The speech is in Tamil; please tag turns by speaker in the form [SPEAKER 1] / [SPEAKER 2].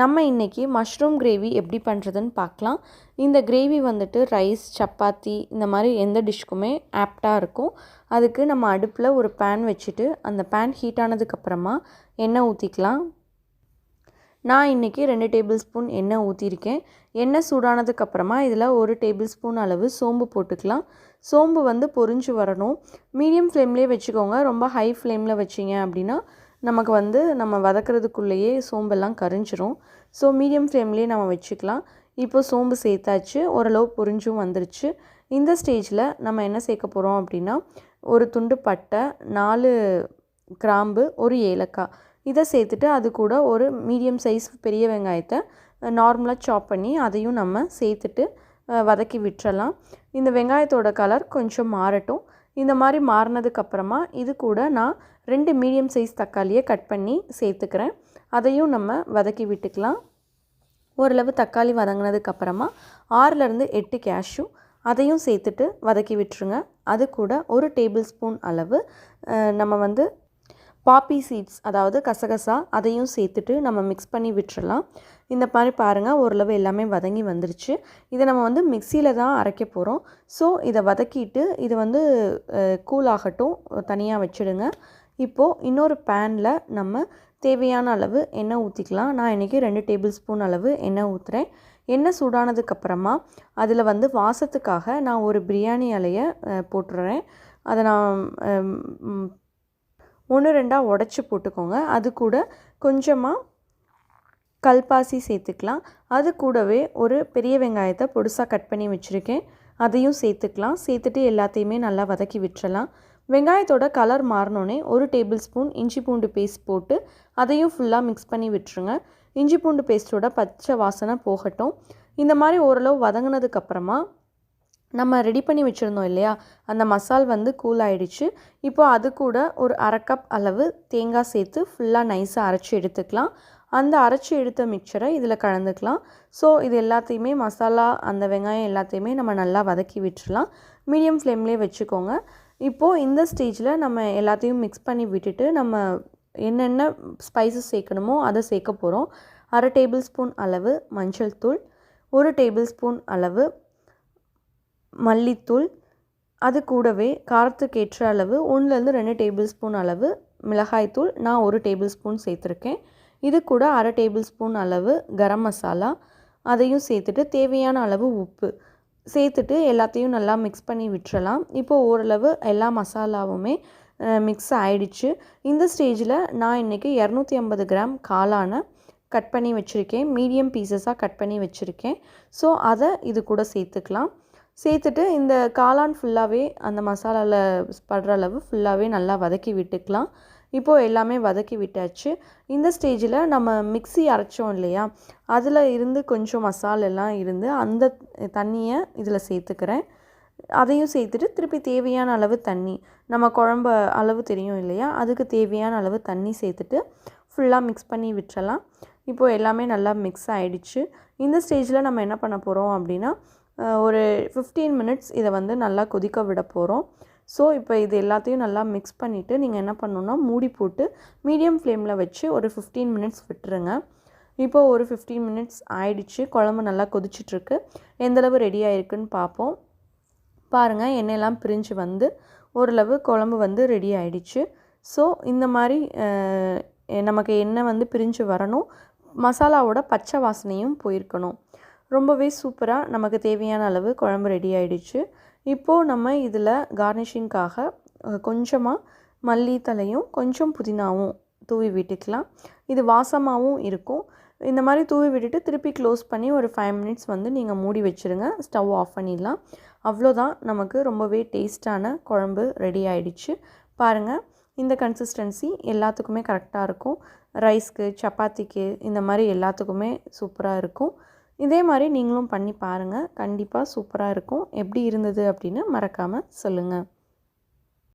[SPEAKER 1] நம்ம இன்றைக்கி மஷ்ரூம் கிரேவி எப்படி பண்ணுறதுன்னு பார்க்கலாம். இந்த கிரேவி வந்துட்டு ரைஸ், சப்பாத்தி இந்த மாதிரி எந்த டிஷ்க்குமே ஆப்டாக இருக்கும். அதுக்கு நம்ம அடுப்பில் ஒரு பேன் வச்சுட்டு அந்த பேன் ஹீட் ஆனதுக்கப்புறமா எண்ணெய் ஊற்றிக்கலாம். நான் இன்றைக்கி 2 டேபிள் ஸ்பூன் எண்ணெய் ஊற்றிருக்கேன். எண்ணெய் சூடானதுக்கப்புறமா இதில் 1 டேபிள் ஸ்பூன் அளவு சோம்பு போட்டுக்கலாம். சோம்பு வந்து பொரிஞ்சு வரணும். மீடியம் ஃப்ளேம்லேயே வச்சுக்கோங்க. ரொம்ப ஹை ஃப்ளேமில் வச்சிங்க அப்படின்னா நமக்கு வந்து நம்ம வதக்கிறதுக்குள்ளேயே சோம்பெல்லாம் கரிஞ்சிரும். ஸோ மீடியம் ஃப்ளேம்லேயே நம்ம வச்சுக்கலாம். இப்போது சோம்பு சேர்த்தாச்சு, ஓரளவு பொரிஞ்சும் வந்துருச்சு. இந்த ஸ்டேஜில் நம்ம என்ன சேர்க்க போகிறோம் அப்படின்னா, ஒரு துண்டு பட்டை, 4 கிராம்பு, 1 ஏலக்காய் இதை சேர்த்துட்டு அது கூட ஒரு மீடியம் சைஸ் பெரிய வெங்காயத்தை நார்மலாக சாப் பண்ணி அதையும் நம்ம சேர்த்துட்டு வதக்கி விட்டுறலாம். இந்த வெங்காயத்தோட கலர் கொஞ்சம் மாறட்டும். இந்த மாதிரி மாறினதுக்கப்புறமா இது கூட நான் 2 மீடியம் சைஸ் தக்காளியை கட் பண்ணி சேர்த்துக்கிறேன். அதையும் நம்ம வதக்கி விட்டுக்கலாம். ஓரளவு தக்காளி வதங்கினதுக்கப்புறமா 6லேருந்து 8 கேஷ்யூ அதையும் சேர்த்துட்டு வதக்கி விட்டுருங்க. அது கூட 1 டேபிள் ஸ்பூன் அளவு நம்ம வந்து பாப்பி சீட்ஸ், அதாவது கசகசா, அதையும் சேர்த்துட்டு நம்ம மிக்ஸ் பண்ணி விட்டுறலாம். இந்த மாதிரி பாருங்கள், ஓரளவு எல்லாமே வதங்கி வந்துருச்சு. இதை நம்ம வந்து மிக்சியில் தான் அரைக்க போகிறோம். ஸோ இதை வதக்கிட்டு இது வந்து கூல் ஆகட்டும், தனியாக வச்சுடுங்க. இப்போது இன்னொரு பேனில் நம்ம தேவையான அளவு எண்ணெய் ஊற்றிக்கலாம். நான் இன்றைக்கி 2 டேபிள் ஸ்பூன் அளவு எண்ணெய் ஊற்றுறேன். எண்ணெய் சூடானதுக்கப்புறமா அதில் வந்து வாசத்துக்காக நான் ஒரு பிரியாணி இலையை போட்டுடுறேன். அதை நான் 1-2 உடச்சி போட்டுக்கோங்க. அது கூட கொஞ்சமாக கல்பாசி சேர்த்துக்கலாம். அது கூடவே ஒரு பெரிய வெங்காயத்தை பொடுசாக கட் பண்ணி வச்சுருக்கேன், அதையும் சேர்த்துக்கலாம். சேர்த்துட்டு எல்லாத்தையுமே நல்லா வதக்கி விட்டுறலாம். வெங்காயத்தோட கலர் மாறினோடனே 1 டேபிள் ஸ்பூன் இஞ்சி பூண்டு பேஸ்ட் போட்டு அதையும் ஃபுல்லாக மிக்ஸ் பண்ணி விட்டுருங்க. இஞ்சி பூண்டு பேஸ்ட்டோட பச்சை வாசனை போகட்டும். இந்த மாதிரி ஓரளவு வதங்கினதுக்கப்புறமா நம்ம ரெடி பண்ணி வச்சுருந்தோம் இல்லையா, அந்த மசால் வந்து கூல் ஆகிடுச்சு. இப்போது அது கூட ஒரு 1/2 கப் அளவு தேங்காய் சேர்த்து ஃபுல்லாக நைஸாக அரைச்சி எடுத்துக்கலாம். அந்த அரைச்சி எடுத்த மிக்சரை இதில் கலந்துக்கலாம். ஸோ இது எல்லாத்தையுமே மசாலா, அந்த வெங்காயம் எல்லாத்தையுமே நம்ம நல்லா வதக்கி விட்டுறலாம். மீடியம் ஃப்ளேம்லேயே வச்சுக்கோங்க. இப்போது இந்த ஸ்டேஜில் நம்ம எல்லாத்தையும் மிக்ஸ் பண்ணி விட்டுட்டு நம்ம என்னென்ன ஸ்பைசஸ் சேர்க்கணுமோ அதை சேர்க்க போகிறோம். 1/2 டேபிள் ஸ்பூன் அளவு மஞ்சள் தூள், 1 டேபிள் ஸ்பூன் அளவு மல்லித்தூள், அது கூடவே காரத்துக்கு ஏற்ற அளவு 1-2 டேபிள் ஸ்பூன் அளவு மிளகாய்த்தூள், நான் 1 டேபிள் ஸ்பூன் சேர்த்துருக்கேன். இது கூட 1/2 டேபிள் ஸ்பூன் அளவு கரம் மசாலா, அதையும் சேர்த்துட்டு தேவையான அளவு உப்பு சேர்த்துட்டு எல்லாத்தையும் நல்லா மிக்ஸ் பண்ணி விட்டுறலாம். இப்போது ஓரளவு எல்லா மசாலாவுமே மிக்ஸ் ஆகிடுச்சு. இந்த ஸ்டேஜில் நான் இன்றைக்கி 250 கிராம் காளானை கட் பண்ணி வச்சுருக்கேன், மீடியம் பீசஸாக கட் பண்ணி வச்சுருக்கேன். ஸோ அதை இது கூட சேர்த்துக்கலாம். சேர்த்துட்டு இந்த காளான் ஃபுல்லாகவே அந்த மசாலாவில் படுற அளவு ஃபுல்லாகவே நல்லா வதக்கி விட்டுக்கலாம். இப்போது எல்லாமே வதக்கி விட்டாச்சு. இந்த ஸ்டேஜில் நம்ம மிக்ஸி அரைச்சோம் இல்லையா, அதில் இருந்து கொஞ்சம் மசாலெல்லாம் இருந்து அந்த தண்ணியை இதில் சேர்த்துக்கிறேன். அதையும் சேர்த்துட்டு திருப்பி தேவையான அளவு தண்ணி, நம்ம குழம்பு அளவு தெரியும் இல்லையா, அதுக்கு தேவையான அளவு தண்ணி சேர்த்துட்டு ஃபுல்லாக மிக்ஸ் பண்ணி விட்டுறலாம். இப்போது எல்லாமே நல்லா மிக்ஸ் ஆகிடுச்சு. இந்த ஸ்டேஜில் நம்ம என்ன பண்ண போகிறோம் அப்படின்னா, ஒரு 15 மினிட்ஸ் இதை வந்து நல்லா கொதிக்க விட போகிறோம். ஸோ இப்போ இது எல்லாத்தையும் நல்லா மிக்ஸ் பண்ணிவிட்டு நீங்கள் என்ன பண்ணணுன்னா, மூடி போட்டு மீடியம் ஃப்ளேமில் வச்சு ஒரு 15 மினிட்ஸ் விட்டுருங்க. இப்போது ஒரு 15 மினிட்ஸ் ஆயிடுச்சு. குழம்பு நல்லா கொதிச்சிட்ருக்கு. எந்தளவு ரெடி ஆகிருக்குன்னு பார்ப்போம். பாருங்கள், எண்ணெயெல்லாம் பிரிஞ்சு வந்து ஓரளவு குழம்பு வந்து ரெடி ஆகிடுச்சு. ஸோ இந்த மாதிரி நமக்கு எண்ணெய் வந்து பிரிஞ்சு வரணும், மசாலாவோட பச்சை வாசனையும் போயிருக்கணும். ரொம்பவே சூப்பராக நமக்கு தேவையான அளவு குழம்பு ரெடி ஆகிடுச்சு. இப்போது நம்ம இதில் கார்னிஷிங்காக கொஞ்சமாக மல்லித்தலையும் கொஞ்சம் புதினாவும் தூவி விட்டுக்கலாம். இது வாசமாகவும் இருக்கும். இந்த மாதிரி தூவி விட்டுட்டு திருப்பி க்ளோஸ் பண்ணி ஒரு 5 மினிட்ஸ் வந்து நீங்கள் மூடி வச்சுருங்க. ஸ்டவ் ஆஃப் பண்ணிடலாம். அவ்வளோதான், நமக்கு ரொம்பவே டேஸ்ட்டான குழம்பு ரெடி ஆகிடுச்சு. பாருங்கள், இந்த கன்சிஸ்டன்சி எல்லாத்துக்குமே கரெக்டாக இருக்கும். ரைஸ்க்கு, சப்பாத்திக்கு, இந்த மாதிரி எல்லாத்துக்குமே சூப்பராக இருக்கும். இதே மாதிரி நீங்களும் பண்ணி பாருங்கள், கண்டிப்பாக சூப்பராக இருக்கும். எப்படி இருந்தது அப்படின்னு மறக்காமல் சொல்லுங்கள்.